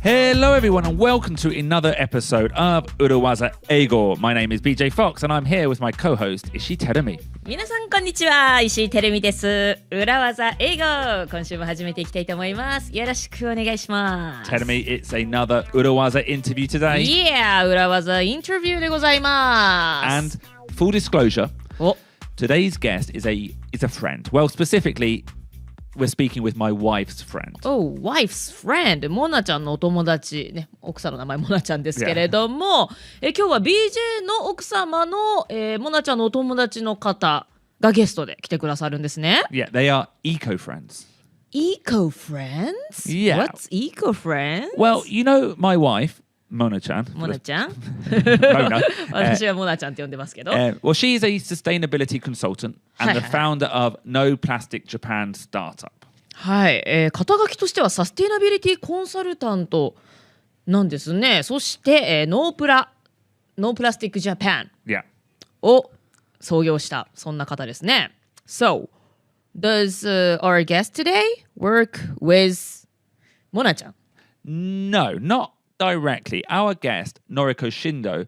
Hello everyone and welcome to another episode of 裏技英語 My name is BJ Fox and I'm here with my co-host 石井てるみ。皆さんこんにちは、石井てるみです。裏技英語、今週も始めていきたいと思います。よろしくお願いします。てるみ、it's another 裏技 interview today. Yeah, 裏技インタビューでございます。And full disclosure, today's guest is a friend. Well, specifically, we're speaking with my wife's friend. Oh, wife's friend. モナちゃんのお友達、ね、奥さんの名前モナちゃんですけれども、今日は BJ の奥様の、モナちゃんのお友達の方がゲストで来てくださるんですね。Yeah, they are eco-friends. Eco-friends? Yeah. What's eco-friends? Well, you know my wife, Mona-chan. モナちゃんMona. 私はモナちゃんって呼んでますけど。Well, she is a sustainability consultant and the founder of No Plastic Japan startup. はい、肩書きとしてはサステイナビリティコンサルタントなんですね。そして、ノープラスティックジャパンを創業したそんな方ですね。So, does our guest today work with モナちゃん？ No, not directly. Our guest, Noriko Shindo,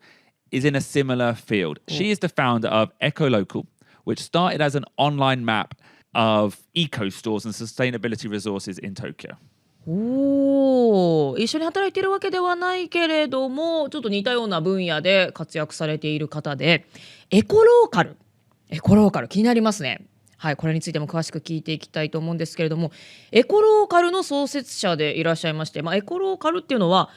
is in a similar field. She is the founder of Ekolokal, which started as an online map of eco stores and sustainability resources in Tokyo. 一緒に働いているわけではないけれども、ちょっと似たような分野で活躍されている方で、エコローカル気になりますね。はい、これについても詳しく聞いていきたいと思うんですけれども、エコローカルの創設者でいらっしゃいまして、エコローカルっていうのは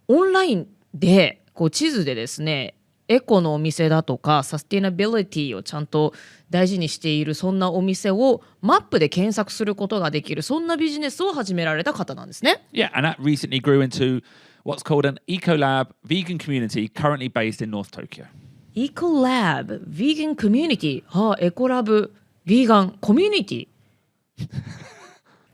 オンラインでこう地図でですね、エコのお店だとかサスティナビリティをちゃんと大事にしているそんなお店をマップで検索することができる、そんなビジネスを始められた方なんですね。Yeah, and that recently grew into what's called an Ecolab vegan community currently based in North Tokyo. Ecolab vegan community、エコラブビーガンコミュニティ。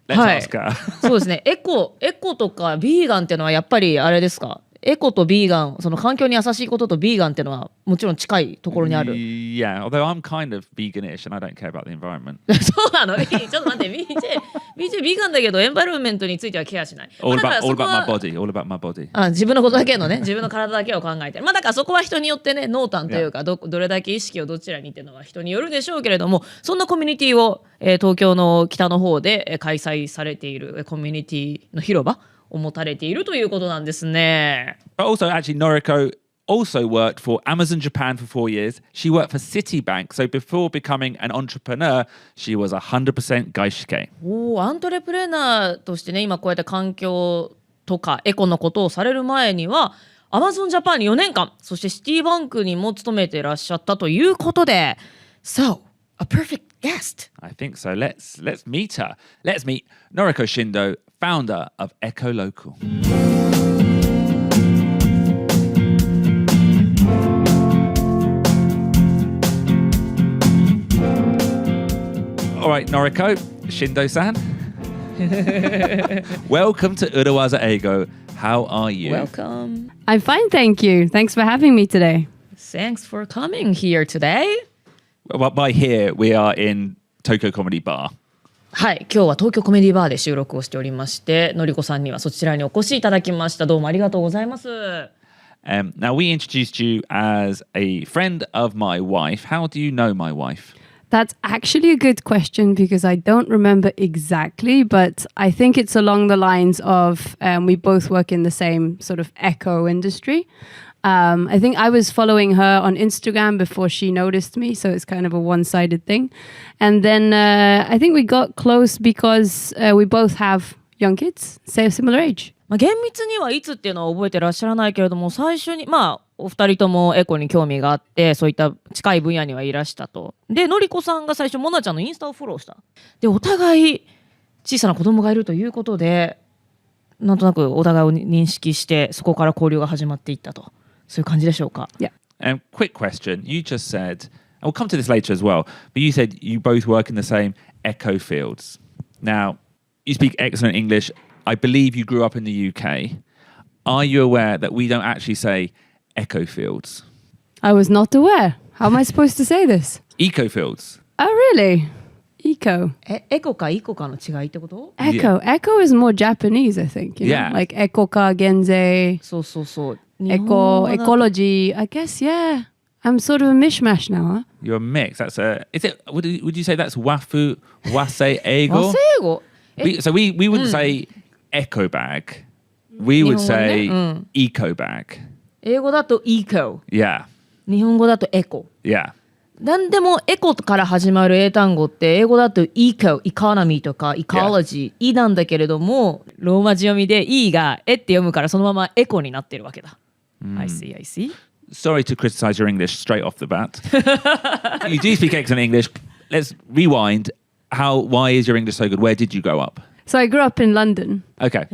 Let's ask her. そうですね。エコとかビーガンっていうのはやっぱりあれですか？エコとビーガン、その環境に優しいこととビーガンっていうのはもちろん近いところにある。Yeah, although I'm kind of veganish and I don't care about the environment. そうなの？ちょっと待って、BJ ビーガンだけどエンバイロメントについてはケアしない。All about my body. 自分のことだけのね、自分の体だけを考えてる。だからそこは人によってね、濃淡というか、どれだけ意識をどちらにっていうのは人によるでしょうけれども、そんなコミュニティを、東京の北の方で、開催されているコミュニティの広場を持たれているということなんですね。But also, actually, Noriko also worked for Amazon Japan for 4 years. She worked for Citibank. So before becoming an entrepreneur, she was 100% 外資系。アントレプレナーとしてね、今こうやって環境とかエコのことをされる前には、Amazon Japan に4年間、そしてシティバンクにも勤めていらっしゃったということで、So, a perfect guest. I think so. Let's meet her. Let's meet Noriko Shindo, founder of Ekolokal. All right, Noriko, Shindo-san. Welcome to 裏技英語. How are you? Welcome. I'm fine, thank you. Thanks for having me today. Thanks for coming here today. Well, by here, we are in Tokyo Comedy Bar. はい、今日は東京コメディバーで収録をしておりまして、のりこさんにはそちらにお越しいただきました。どうもありがとうございます。Now, we introduced you as a friend of my wife. How do you know my wife? That's actually a good question because I don't remember exactly, but I think it's along the lines of we both work in the same sort of eco industry. I think I was following her on Instagram before she noticed me, so it's kind of a one-sided thing. And then I think we got close because we both have young kids, say a similar age. 厳密にはいつっていうのは覚えてらっしゃらないけれども、最初にお二人ともエコに興味があって、そういった近い分野にはいらしたと。で、のりこさんが最初モナちゃんのインスタをフォローした。で、お互い小さな子供がいるということで、なんとなくお互いを認識して、そこから交流が始まっていったと。そういう感じでしょうか。Yeah. Quick question. You just said, and we'll come to this later as well, but you said you both work in the same eco fields. Now, you speak excellent English. I believe you grew up in the UK. Are you aware that we don't actually say eco fields? I was not aware. How am I supposed to say this? Eco fields. Oh, really? Eco. エコかイコかの違いってこと？ Echo. Echo is more Japanese, I think. You Yeah. know? Like Ekoka, Genze, そうそうそう。 Eco, ecology. I guess, yeah. I'm sort of a mishmash now, huh? You're a mix. That's a. Is it? Would you say that's wafu wase eigo? 和製英語。So we wouldn't say eco bag. We would say 日本語ね。eco bag. 英語だと eco。 Yeah. 日本語だとエコ。 Yeah. なんでもエコから始まる英単語って英語だと eco、エコノミーとか ecology、E なんだけれどもローマ字読みで E がえって読むからそのままエコになってるわけだ。I see, I see. Sorry to criticize your English straight off the bat. You do speak excellent English. Let's rewind. Why is your English so good? Where did you grow up? So I grew up in London, Okay.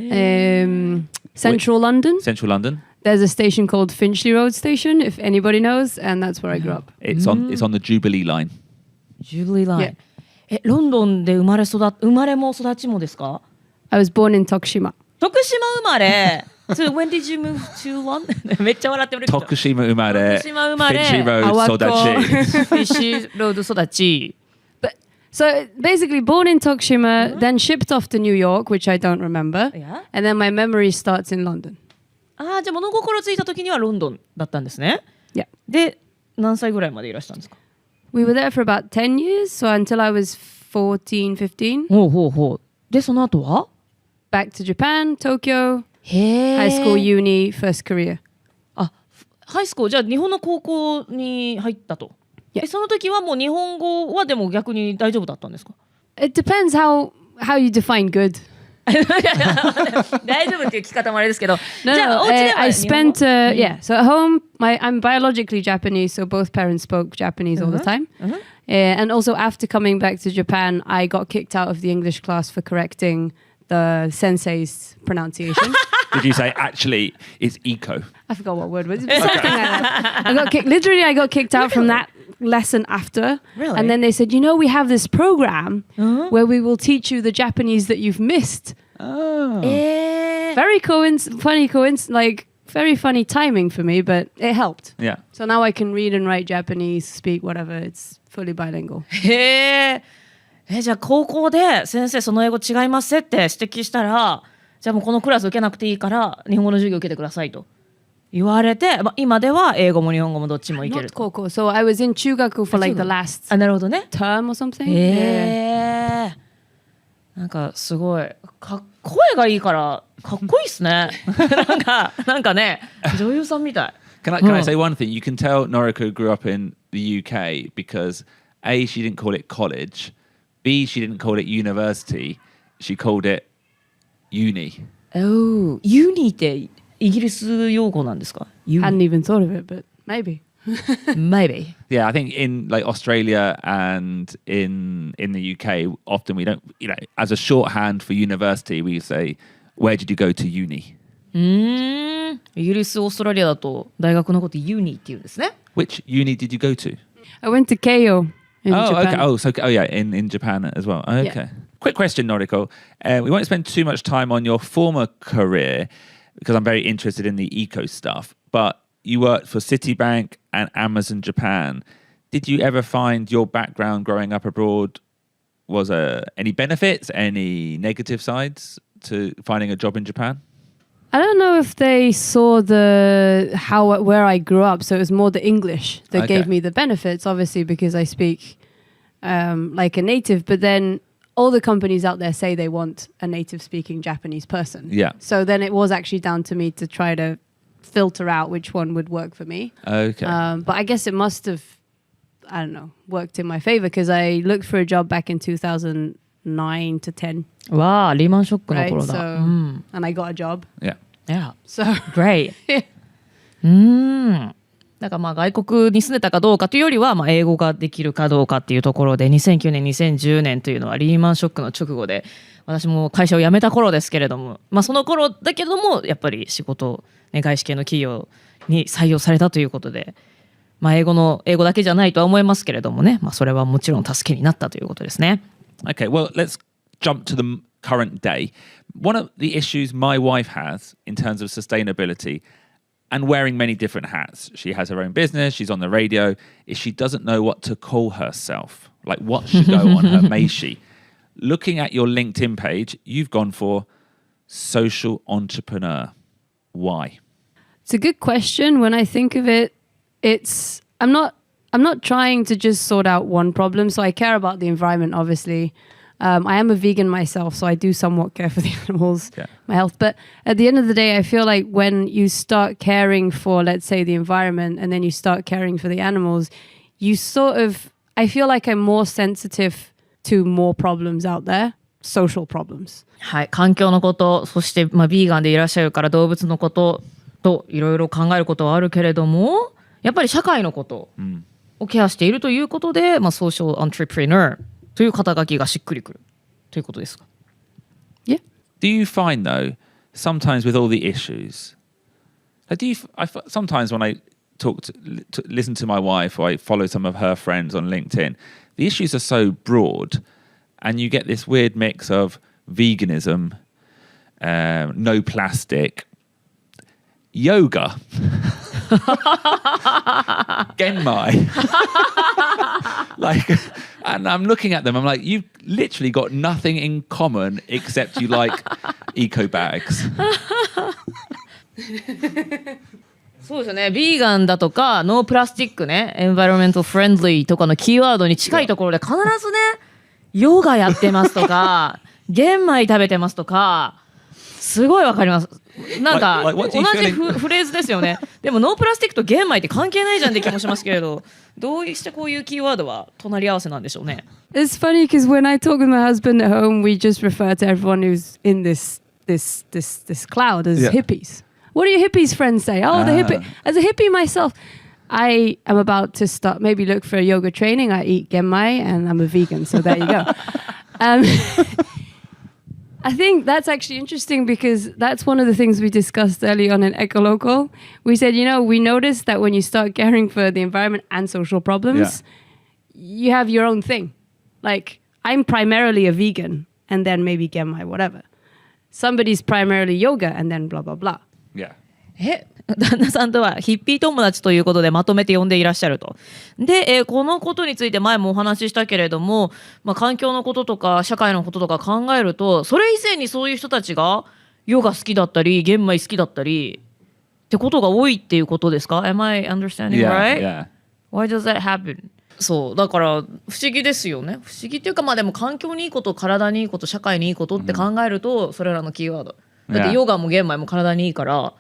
central London. Central London. There's a station called Finchley Road Station, if anybody knows, and that's where I grew up. It's on the Jubilee line. ジュビリーライン。ロンドンで生まれも育ちもですか？ I was born in Tokushima. 徳島生まれ。So when did you move to London? めっちゃ笑ってるけど。徳島生まれ。徳島生まれ。 Finchley Road 育ち。フィッシュロード育ち。 So basically, born in Tokushima, then shipped off to New York, which I don't remember, Yeah. and then my memory starts in London. ああ、じゃあ物心ついた時にはロンドンだったんですね。 Yeah. で、何歳ぐらいまでいらしたんですか？ We were there for about 10 years, so until I was 14, 15. ほうほうほう。で、その後は？ Back to Japan, Tokyo, へえ。 high school, uni, first career. あ、ハイスクール、じゃあ日本の高校に入ったと。その時はもう日本語はでも逆に大丈夫だったんですか？ It depends how you define good. 大丈夫っていう聞き方もあれですけど。 No, じゃあ no, お家では I 日本 spent, yeah, so at home, I'm biologically Japanese, so both parents spoke Japanese all the time. And also after coming back to Japan, I got kicked out of the English class for correcting the sensei's pronunciation. Did you say actually it's eco? I forgot what word was it. Something like that. I got kicked out from that lesson after. Really? And then they said, we have this program where we will teach you the Japanese that you've missed. Oh. Very very funny timing for me, but it helped. Yeah. So now I can read and write Japanese, speak whatever. It's fully bilingual. へえ。じゃあ高校で先生その英語違いますって指摘したら、じゃあもうこのクラス受けなくていいから日本語の授業受けてくださいと言われて、今では英語も日本語もどっちもいける Not と。 Koko. So I was in Chugaku for like the last あ、なるほどね。 term or something. へえ。なんかすごい声がいいからかっこいいっすね。なんかね、女優さんみたい。Can I say one thing? You can tell Noriko grew up in the UK because A, she didn't call it college. B, she didn't call it university. She called it uni. Oh, ユニってイギリス用語なんですか？ Hadn't even thought of it, but maybe. Maybe. Yeah, I think in like Australia and in the UK, often we don't, as a shorthand for university, we say, where did you go to uni? イギリス、オーストラリアだと大学のことユニって言うんですね。 Which uni did you go to? I went to Keio in Japan. Okay. Yeah, in Japan as well. Okay. Yeah. Quick question, Noriko. We won't spend too much time on your former career because I'm very interested in the eco stuff. But you worked for Citibank and Amazon Japan. Did you ever find your background growing up abroad was any benefits, any negative sides to finding a job in Japan? I don't know if they saw where I grew up, so it was more the English that gave me the benefits, obviously, because I speak like a native, but then all the companies out there say they want a native speaking Japanese person. Yeah. So then it was actually down to me to try to filter out which one would work for me. Okay. But I guess it must have, I don't know, worked in my favor because I looked for a job back in 2009 to 10. わあ、リーマンショックの Right? 頃 So, だ。and I got a job. Yeah. Yeah. So, Great. だからまあ外国に住んでたかどうかというよりは、まあ英語ができるかどうかっていうところで、2009年、2010年というのはリーマンショックの直後で、私も会社を辞めた頃ですけれども、まあその頃だけども、やっぱり仕事、外資系の企業に採用されたということで、まあ英語だけじゃないとは思いますけれどもね、まあそれはもちろん助けになったということですね。Okay, well, let's jump to the current day. One of the issues my wife has in terms of sustainability and wearing many different hats, she has her own business, she's on the radio, is she doesn't know what to call herself, Like what should go on her Meishi? Looking at your LinkedIn page, you've gone for social entrepreneur. Why? It's a good question. When I think of it, I'm not trying to just sort out one problem. So I care about the environment, obviously. I am a vegan myself, so I do somewhat care for the animals, my health. But at the end of the day, I feel like when you start caring for, let's say, the environment, and then you start caring for the animals, I feel like I'm more sensitive to more problems out there, social problems. はい、環境のこと、そしてビーガンでいらっしゃるから動物のことといろいろ考えることはあるけれども、やっぱり社会のことをケアしているということで、ソーシャルアントレプレナーという肩書きがしっくりくるということですか。Yeah. Do you find though, sometimes with all the issues, sometimes when I listen to my wife or I follow some of her friends on LinkedIn, the issues are so broad, and you get this weird mix of veganism, no plastic, yoga, genmai. And I'm looking at them, I'm like, you've literally got nothing in common except you like eco bags. そうですよね。ビーガンだとかノープラスチックね、エンバイロメントフレンドリーとかのキーワードに近いところで必ずね、ヨガやってますとか玄米食べてますとか、すごいわかります。なんか同じフレーズですよね。でもノープラスチックと玄米って関係ないじゃんって気もしますけれど、どうしてこういうキーワードは隣り合わせなんでしょうね。It's funny because when I talk with my husband at home, we just refer to everyone who's in this cloud as hippies. What do your hippies friends say? Oh, the hippie. As a hippie myself, I am about to start, maybe look for a yoga training. I eat genmai and I'm a vegan. So there you go. I think that's actually interesting because that's one of the things we discussed early on in Ekolokal. We said, we noticed that when you start caring for the environment and social problems, you have your own thing. Like, I'm primarily a vegan and then maybe genmai, whatever. Somebody's primarily yoga and then blah, blah, blah. Yeah. 旦那さんとはヒッピー友達ということでまとめて呼んでいらっしゃると。で、このことについて前もお話ししたけれども、環境のこととか社会のこととか考えると、それ以前にそういう人たちがヨガ好きだったり玄米好きだったりってことが多いっていうことですか？ Am I understanding right? Yeah. Why does that happen? そうだから不思議ですよね。不思議っていうかでも環境にいいこと、体にいいこと、社会にいいことって考えると、それらのキーワード。だってヨガも玄米も体にいいから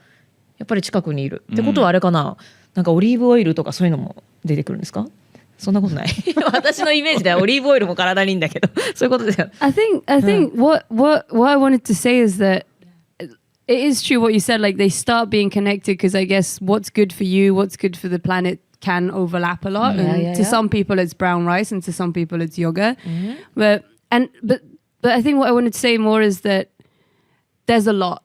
やっぱり近くにいるってことはあれかな、なんかオリーブオイルとかそういうのも出てくるんですか？そんなことない私のイメージではオリーブオイルも体にいいんだけどそういうことですよ。I think what I wanted to say is that it is true what you said, like they start being connected because I guess what's good for you, what's good for the planet can overlap a lot. To some people it's brown rice and to some people it's yoga. But I think what I wanted to say more is that there's a lot.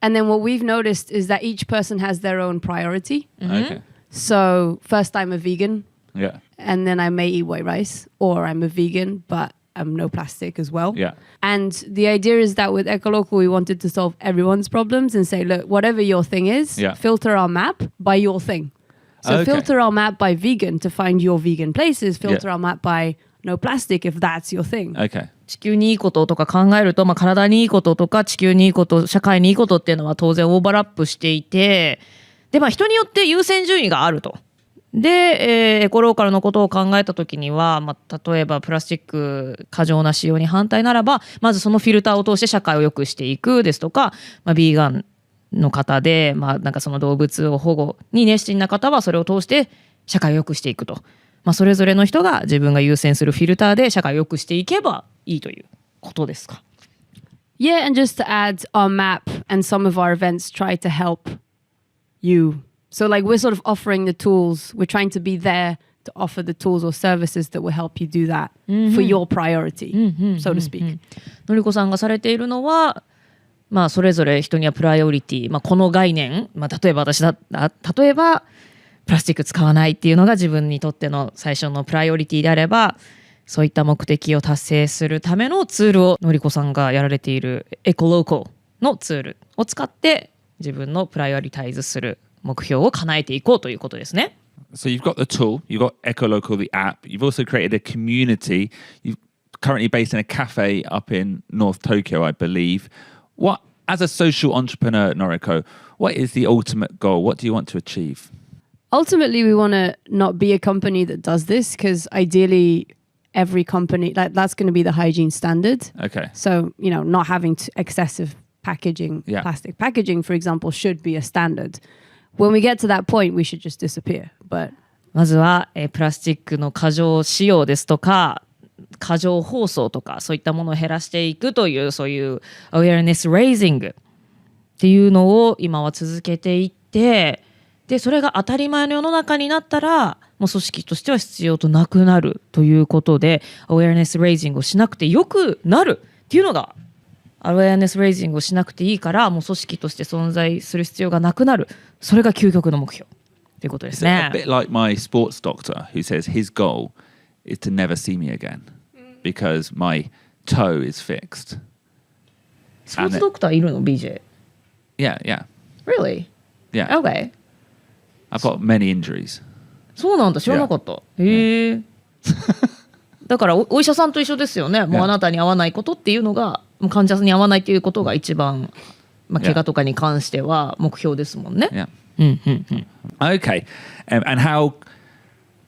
And then what we've noticed is that each person has their own priority. Okay. So first I'm a vegan. Yeah. And then I may eat white rice, or I'm a vegan, but I'm no plastic as well. Yeah. And the idea is that with Ekolokal, we wanted to solve everyone's problems and say, look, whatever your thing is, filter our map by your thing. So filter our map by vegan to find your vegan places, filter our map by no plastic if that's your thing. Okay. 地球にいいこととか考えると、体にいいこととか地球にいいこと、社会にいいことっていうのは当然オーバーラップしていて、で人によって優先順位があると。で、エコローカルのことを考えた時には、例えばプラスチック過剰な使用に反対ならば、まずそのフィルターを通して社会を良くしていくですとか、ビーガンの方で、なんかその動物を保護に熱心な方はそれを通して社会を良くしていくと。それぞれの人が自分が優先するフィルターで社会を良くしていけばいいということですか。Yeah, and just to add, our map and some of our events try to help you. So like we're sort of offering the tools, we're trying to be there to offer the tools or services that will help you do that for your priority, so to speak. のりこさんがされているのは、それぞれ人にはプライオリティ、この概念、例えば例えばプラスチック使わないっていうのが自分にとっての最初のプライオリティであれば、そういった目的を達成するためのツールをのりこさんがやられているEkolokalのツールを使って自分のプライオリタイズする目標を叶えていこうということですね。So you've got the tool, you've got EKOLOKAL, the app. You've also created a community. You're currently based in a cafe up in North Tokyo, I believe. What, as a social entrepreneur, Noriko, what is the ultimate goal? What do you want to achieve? Ultimately, we want to not be a company that does this because ideally every company, like that's going to be the hygiene standard. Okay. So, not having excessive packaging, plastic packaging, for example, should be a standard. When we get to that point, we should just disappear. But まずは、プラスチックの過剰使用ですとか過剰包装とかそういったものを減らしていくというそういう awareness raising っていうのを今は続けていってでそれが当たり前の世の中になったらもう組織としては必要となくなるということで awareness raising をしなくてよくなるっていうのがawareness raising をしなくていいからもう組織として存在する必要がなくなるそれが究極の目標ということですね。It's a bit like my sports doctor who says his goal is to never see me again because my toe is fixed. スポーツドクターいるの BJ? Yeah, yeah. Really? Yeah. Okay. I've got many injuries. そうなんだ知らなかった。へえ。だからお医者さんと一緒ですよね。もうあなたに合わないことっていうのがもう患者さんに合わないっていうことが一番、怪我とかに関しては目標ですもんね。Yeah. Okay. And how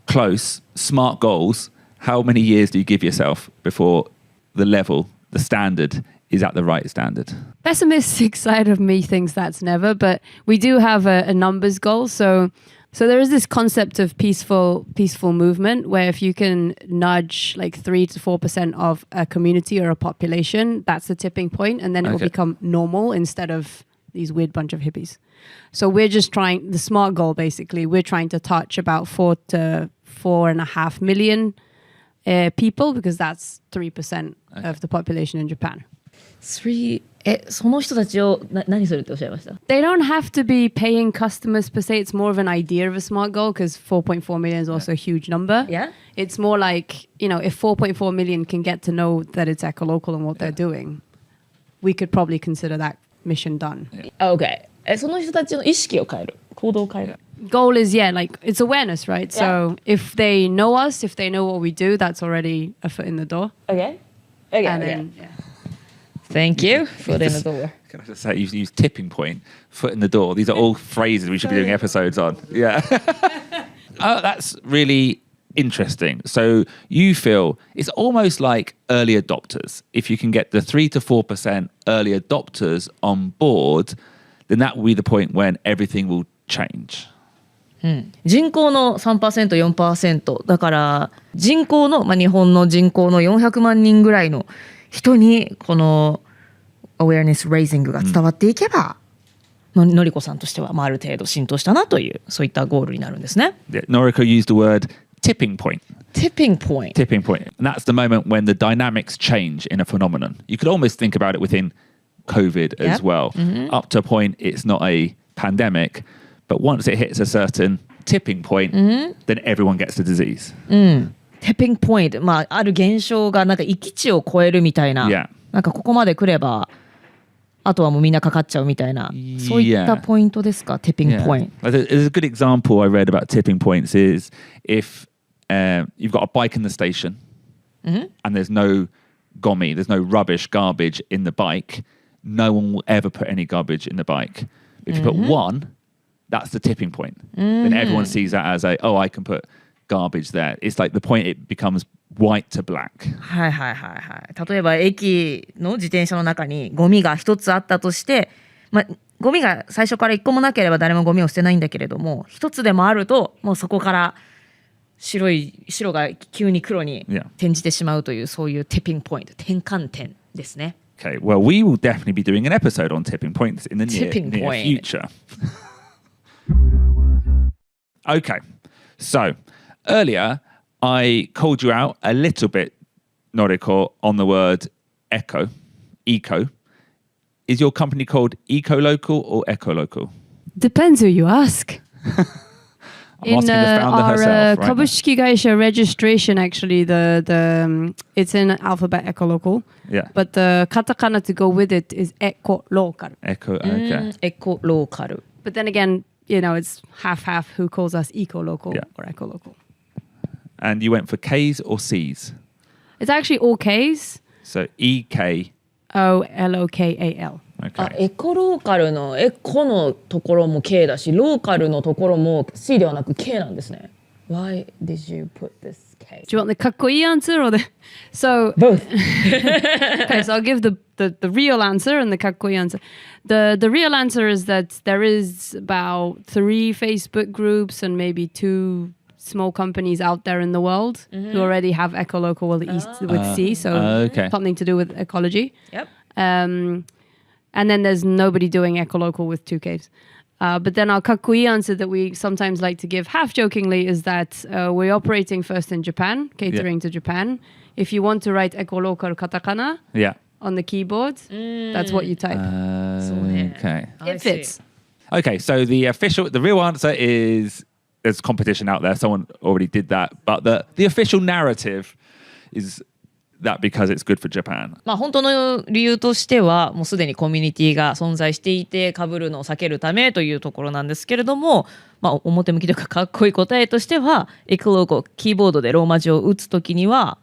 close, smart goals, how many years do you give yourself before the level, the standard, is at the right standard? Pessimistic side of me thinks that's never, but we do have a numbers goal. So there is this concept of peaceful movement where if you can nudge like 3 to 4% of a community or a population, that's the tipping point, and then it will become normal instead of these weird bunch of hippies. So we're just trying, the SMART goal basically, we're trying to touch about 4 to 4.5 million people because that's 3% of the population in Japan. その人たちを何するっておっしゃいました They don't have to be paying customers per se. It's more of an idea of a SMART goal because 4.4 million is also a huge number. Yeah. It's more like, if 4.4 million can get to know that it's Ekolokal and what they're doing, we could probably consider that mission done. Okay. その人たちの意識を変える行動を変える Goal is, like, it's awareness, right? So if they know us, if they know what we do, that's already a foot in the door. Okay. And then, Thank you. Foot in the door. Can I just say, you've used tipping point, foot in the door. These are all phrases we should be doing episodes on. Yeah. Oh, that's really interesting. So you feel it's almost like early adopters. If you can get the 3 to 4% early adopters on board, then that will be the point when everything will change. 人口の 3%、4% だから人口の、日本の人口の400万人ぐらいの人にこの awareness raising が伝わっていけば、のりこさんとしては、ある程度浸透したなというそういったゴールになるんですね。Noriko used the word tipping point. Tipping point. Tipping point. And that's the moment when the dynamics change in a phenomenon. You could almost think about it within COVID as well. Up to a point, it's not a pandemic, but once it hits a certain tipping point, then everyone gets the disease. Tipping point. ある現象がなんか閾値を超えるみたいな。なんかここまで来れば、あとはもうみんなかかっちゃうみたいな。そういったポイントですか、tipping point. There's a good example I read about tipping points is if you've got a bike in the station and there's no gomi, there's no garbage in the bike, no one will ever put any garbage in the bike. If you put one, that's the tipping point. Then everyone sees that as I can put garbage there. It's like the point it becomes white to black. はいはいはいはい。例えば駅の自転車の中にゴミが一つあったとして、ゴミが最初から一個もなければ誰もゴミを捨てないんだけれども、一つでもあるともうそこから白が急に黒に転じてしまうというそういうtipping point、転換点ですね。Okay, well, we will definitely be doing an episode on tipping points in the near future. Okay, so earlier I called you out a little bit, Noriko, on the word eco. Is your company called Ekolokal or Ekolokal? Depends who you ask. I'm asking the founder herself. Right 株式会社 registration, actually, it's in alphabet Ekolokal. Yeah. But the katakana to go with it is Ekolokal. Okay. Ekolokal. But then again, it's half who calls us Ekolokal or Ekolokal. And you went for K's or C's? It's actually all K's. So EKOLOKAL.あ、エコローカルのエコのところも K だし、ローカルのところも C ではなく K なんですね。Why did you put this K? Do you want the かっこいい answer or the... So, Both. okay, so I'll give the real answer and the かっこいい answer. The real answer is that there is about 3 Facebook groups and maybe 2 small companies out there in the world who already have Ekolokal with C, so something to do with ecology. Yep. And then there's nobody doing Ekolokal with 2 Ks. But then our kakui answer that we sometimes like to give half jokingly is that we're operating first in Japan, catering to Japan. If you want to write Ekolokal katakana on the keyboard, that's what you type. Okay. It fits. Okay, so the real answer is there's competition out there. Someone already did that. But the official narrative is that because it's good for Japan. まあ本当の理由としてはもうすでにコミュニティが存在していて被るのを避けるためというところなんですけれども、まあ表向きというかかっこいい答えとしてはEkolokalキーボードでローマ字を打つときには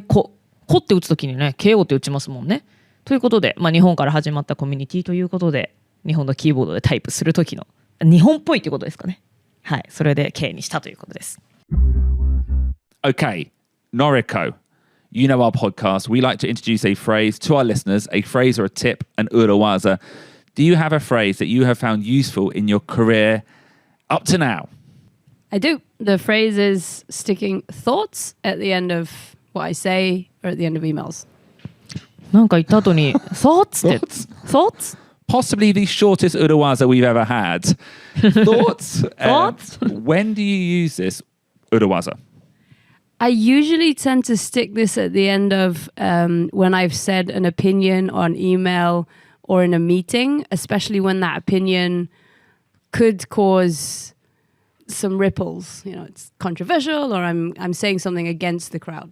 こって打つときにね KO って打ちますもんね。ということで、まあ、日本から始まったコミュニティということで日本のキーボードでタイプするときの日本っぽいということですかね。はい、それで K にしたということです。Okay, Noriko. You know our podcast. We like to introduce a phrase to our listeners, a phrase or a tip, an urawaza. Do you have a phrase that you have found useful in your career up to now? I do. The phrase is sticking thoughts at the end of what I say or at the end of emails. なんか言った後に thoughts って thoughts? Possibly the shortest urawaza we've ever had. Thoughts? Thoughts? When do you use this urawaza? I usually tend to stick this at the end of when I've said an opinion on email or in a meeting, especially when that opinion could cause some ripples. You know, it's controversial or I'm saying something against the crowd.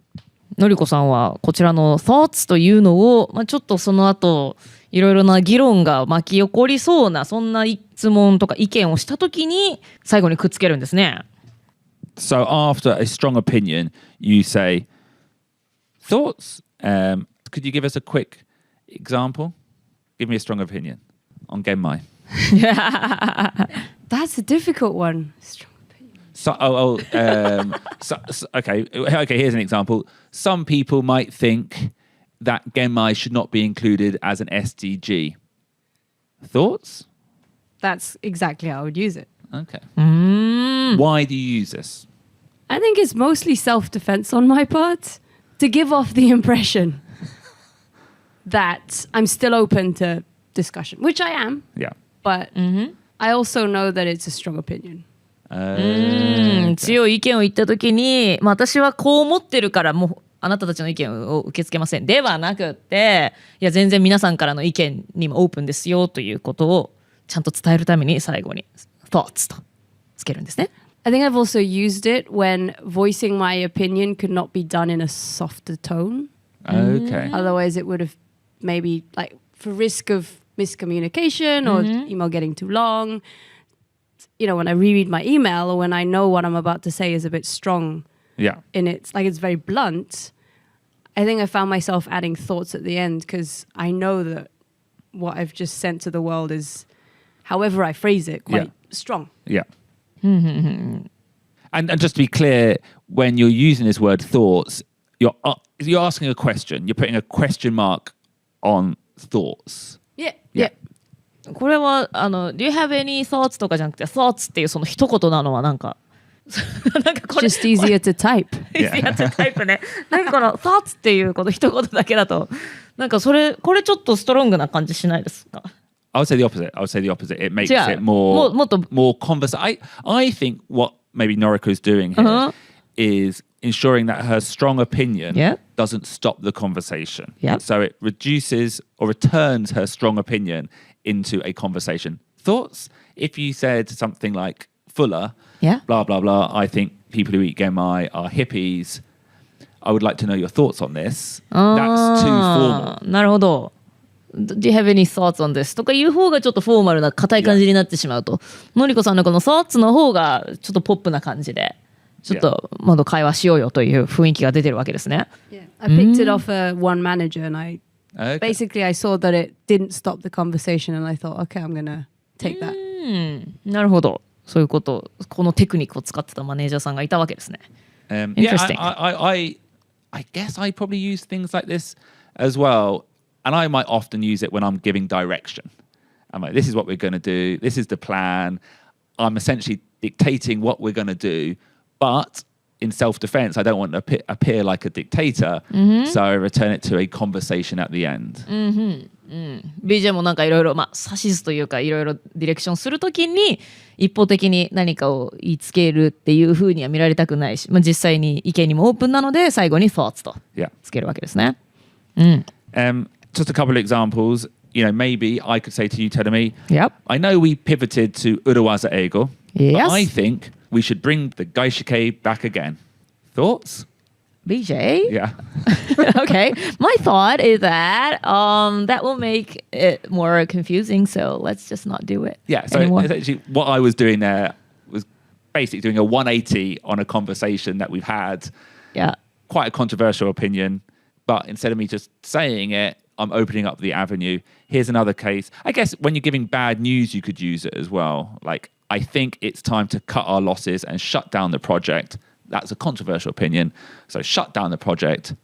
のりこさんはこちらの thoughts というのを、まあ、ちょっとその後いろいろな議論が巻き起こりそうなそんな質問とか意見をしたときに最後にくっつけるんですね。So after a strong opinion, you say, thoughts? Could you give us a quick example? Give me a strong opinion on Genmai. That's a difficult one. Strong opinion. Okay, here's an example. Some people might think that Genmai should not be included as an SDG. Thoughts? That's exactly how I would use it. Okay. Why do you use this? I think it's mostly self-defense on my part to give off the impression that I'm still open to discussion, which I am. Yeah. But I also know that it's a strong opinion. 強い意見を言ったときに、まあ、私はこう思ってるからもうあなたたちの意見を受け付けませんではなくって、いや全然皆さんからの意見にもオープンですよということをちゃんと伝えるために最後に thoughts とつけるんですね。I think I've also used it when voicing my opinion could not be done in a softer tone. Okay. Otherwise, it would have maybe, like, for risk of miscommunication or email getting too long. You know, when I reread my email or when I know what I'm about to say is a bit strong in it, like it's very blunt, I think I found myself adding thoughts at the end because I know that what I've just sent to the world is, however I phrase it, quite strong. Yeah. And just to be clear, when you're using this word thoughts, you're asking a question. You're putting a question mark on thoughts. Yeah. これはDo you have any thoughts とかじゃなくて thoughts っていうその一言なのはなんかなんかこれ Just easier to type. easier to type ね。なんかこの thoughts っていうこと一言だけだとなんかこれちょっとストロングな感じしないですか？ I would say the opposite. It makes it more conversation. I think what maybe Noriko is doing here is ensuring that her strong opinion doesn't stop the conversation. So it reduces or returns her strong opinion into a conversation. Thoughts? If you said something like Fuller, blah, blah, blah, I think people who eat genmai are hippies. I would like to know your thoughts on this. That's too formal. なるほど。Do you have any thoughts on this? とかいう方がちょっとフォーマルな硬い感じになってしまうと、のりこさんのこの thoughts の方がちょっとポップな感じで、ちょっとまだ会話しようよという雰囲気が出てるわけですね。I picked it off one manager and basically I saw that it didn't stop the conversation and I thought, okay, I'm gonna take that. なるほど。そういうこと、このテクニックを使ってたマネージャーさんがいたわけですね。Interesting. I guess I probably use things like this as well, and I might often use it when I'm giving direction. I'm like, this is what we're going to do. This is the plan. I'm essentially dictating what we're going to do, but in self-defense, I don't want to appear like a dictator, so I return it to a conversation at the end. BJ もなんかいろいろ指図というかいろいろディレクションするときに一方的に何かを言いつけるっていうふうには見られたくないし、実際に意見にもオープンなので最後に thoughts とつけるわけですね。Just a couple of examples. Maybe I could say to you, Tedemi, Yep. I know we pivoted to Urawaza Eigo, Yes. but I think we should bring the Gaishike back again. Thoughts? BJ? Yeah. Okay. My thought is that that will make it more confusing, so let's just not do it Yeah, so anymore. essentially what I was doing there was basically doing a 180 on a conversation that we've had. Yeah. Quite a controversial opinion, but instead of me just saying it, I'm opening up the avenue. Here's another case. I guess when you're giving bad news, you could use it as well. Like, I think it's time to cut our losses and shut down the project. That's a controversial opinion. So shut down the project.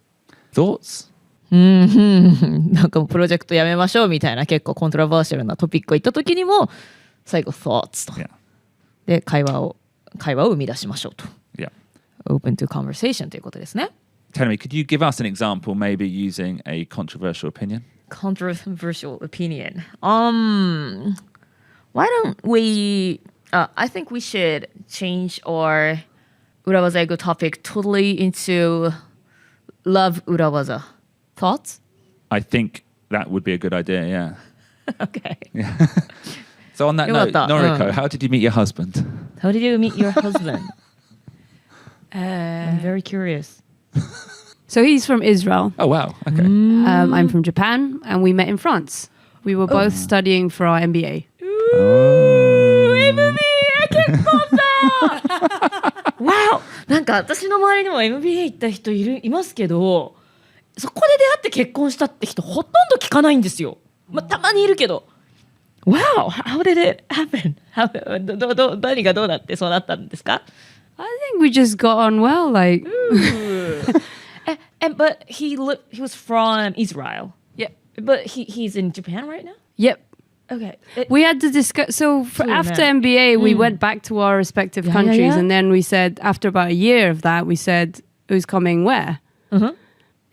Thoughts? なんかプロジェクトやめましょうみたいな結構コントラバーシャルなトピックを言った時にも最後 thoughts と、Yeah. で会話を生み出しましょうと、Yeah. open to conversation ということですね。Tell me, could you give us an example, maybe using a controversial opinion? Controversial opinion. Why don't we? I think we should change our Urawaza Eigo topic totally into love Urawaza. Thoughts? I think that would be a good idea, yeah. Okay. So on that note, よかった。Noriko, how did you meet your husband? How did you meet your husband? I'm very curious. So he's from Israel. Oh, wow. Okay. I'm from Japan, and we met in France. We were both studying for our MBA. MBA 結婚だWow! なんか私の周りにも MBA 行った人いますけど、そこで出会って結婚したって人ほとんど聞かないんですよ。たまにいるけど。Wow! How did it happen? 何がどうなってそうなったんですか？ I think we just got on well. Like, But he was from Israel. yeah, But he's in Japan right now? yep. Okay. We had to discuss. So after MBA, we went back to our respective countries, and then we said, after about a year of that, we said, who's coming where?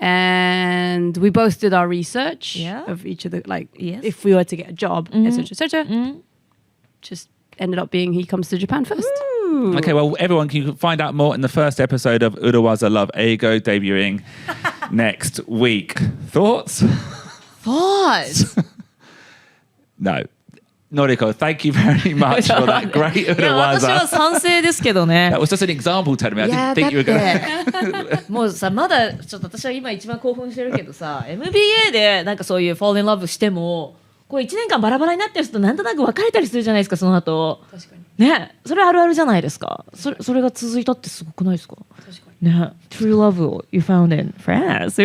And we both did our research of each of the, like, if we were to get a job, etc., etc. Just ended up being he comes to Japan first. Okay, well, everyone can find out more in the first episode of Urawaza Love Eigo, debuting next week. Thoughts? Thoughts? No. Noriko, thank you very much for that great いや私は Urawaza. 賛成ですけどね。 That was just an example, Tedemi. I didn't think you were going to... もうさまだちょっと私は今一番興奮してるけどさ MBA でなんかそういう fall in love してもこう1年間バラバラになってる人となんとなく別れたりするじゃないですかその後。確かにねそれあるあるじゃないですか。それが続いたってすごくないですか。確かにね True love を you found in France.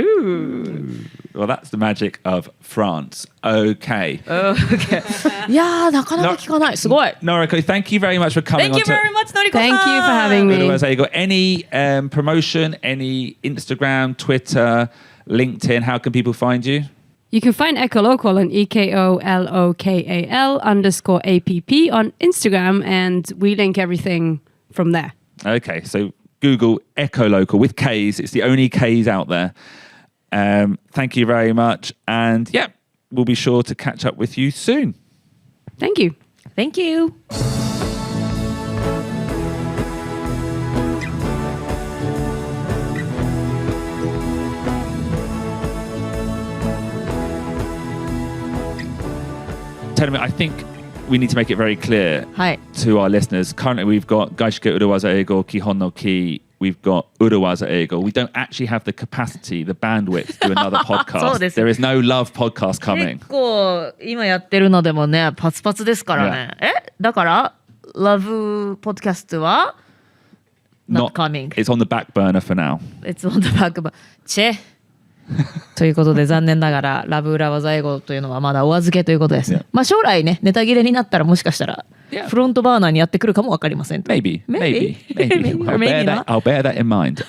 Well, that's the magic of France. Okay. Okay. いやーなかなか聞かないすごい。 Noriko, thank you very much for coming Thank you very much, Noriko. Thank you for having me. Urawaza Eigo. Any promotion, any Instagram, Twitter, LinkedIn, how can people find you? You can find Ekolokal on EKOLOKAL_APP on Instagram, and we link everything from there. Okay, so Google Ekolokal with K's. It's the only K's out there. Thank you very much. And yeah, we'll be sure to catch up with you soon. Thank you. Thank you. Tell me, I think we need to make it very clear はい。 to our listeners. Currently, we've got Gaishike Urawaza Eigo Kihon no KEY. we've got 裏技英語 we don't actually have the capacity, the bandwidth to do another そう podcast. です。 There is no love podcast coming. 結構今やってるのでもねパツパツですからね。だからラブポッドキャストは not coming. It's on the back burner for now. It's on the back burner. チェということで残念ながらラブ裏技英語というのはまだお預けということです。Yeah. まあ将来ねネタ切れになったらもしかしたら Yeah. フロントバーナーにやってくるかもわかりません。Maybe. Maybe. I'll, Or maybe not. I'll bear that in mind.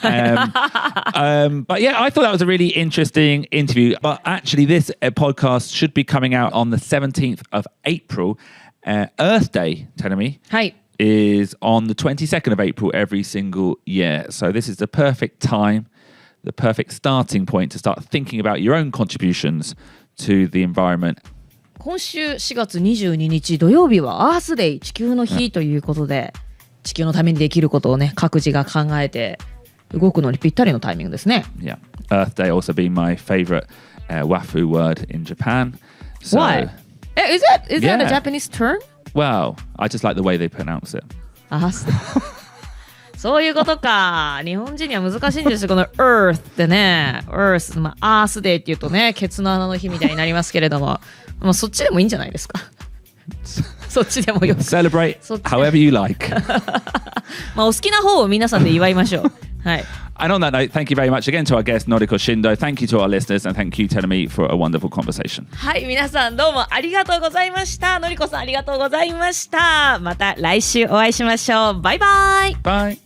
But yeah, I thought that was a really interesting interview. But actually, this podcast should be coming out on the 17th of April. Earth Day, Tenemi, はい。 is on the 22nd of April every single year. So this is the perfect time, the perfect starting point to start thinking about your own contributions to the environment. 今週4月22日土曜日はアースデイ地球の日ということで、地球のためにできることをね各自が考えて動くのにぴったりのタイミングですね。Yeah. Earth Day also being my favorite wafu word in Japan. So, Why? Is that a Yeah. Japanese term? Well, I just like the way they pronounce it. アースそういうことか。日本人には難しいんですよこの Earth ってね。Earth、まあ、Earth Day っていうとねケツの穴の日みたいになりますけれども、まあ、そっちでもいいんじゃないですか。そっちでもよく。 Celebrate そっち however you like. まあお好きな方を皆さんで祝いましょう。はい。 And on that note, thank you very much again to our guest, Noriko Shindo. Thank you to our listeners, and thank you, Tenemi, for a wonderful conversation. はい、皆さんどうもありがとうございました。のりこさんありがとうございました。また来週お会いしましょう。バイバイ。 Bye.